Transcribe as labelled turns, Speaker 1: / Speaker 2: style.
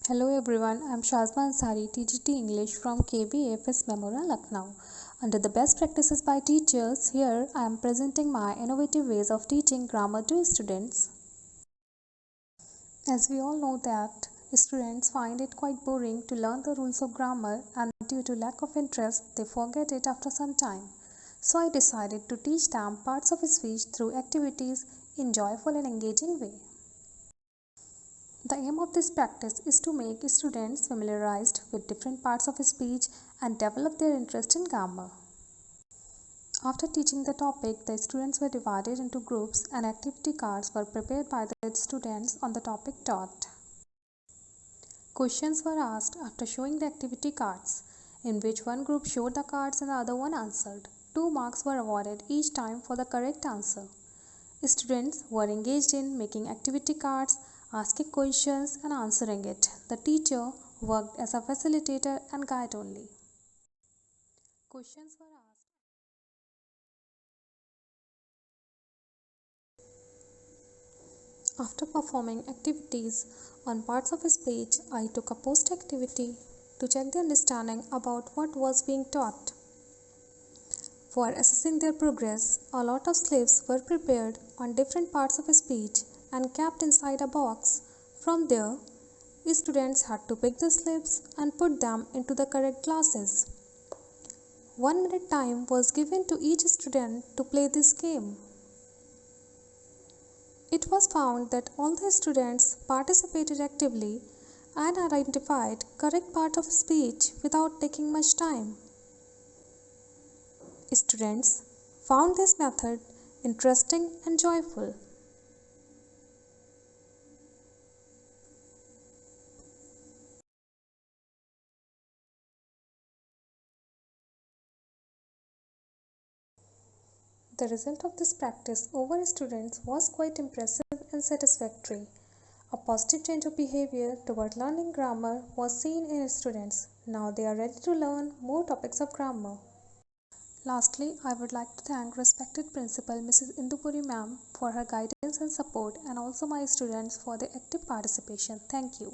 Speaker 1: Hello everyone, I am Shazma Ansari, TGT English from KBFS Memorial, Lucknow. Under the best practices by teachers, here I am presenting my innovative ways of teaching grammar to students. As we all know that students find it quite boring to learn the rules of grammar, and due to lack of interest, they forget it after some time. So I decided to teach them parts of speech through activities in joyful and engaging way. The aim of this practice is to make students familiarized with different parts of speech and develop their interest in grammar. After teaching the topic, the students were divided into groups and activity cards were prepared by the students on the topic taught. Questions were asked after showing the activity cards, in which one group showed the cards and the other one answered. 2 marks were awarded each time for the correct answer. Students were engaged in making activity cards, asking questions and answering it. The teacher worked as a facilitator and guide only. Questions were asked. After performing activities on parts of speech, I took a post activity to check the understanding about what was being taught. For assessing their progress, a lot of slips were prepared on different parts of speech and kept inside a box. From there, students had to pick the slips and put them into the correct classes. 1 minute time was given to each student to play this game. It was found that all the students participated actively and identified correct part of speech without taking much time. Students found this method interesting and joyful. The result of this practice over students was quite impressive and satisfactory. A positive change of behavior toward learning grammar was seen in students. Now they are ready to learn more topics of grammar. Lastly, I would like to thank respected Principal Mrs. Indupuri Ma'am for her guidance and support, and also my students for their active participation. Thank you.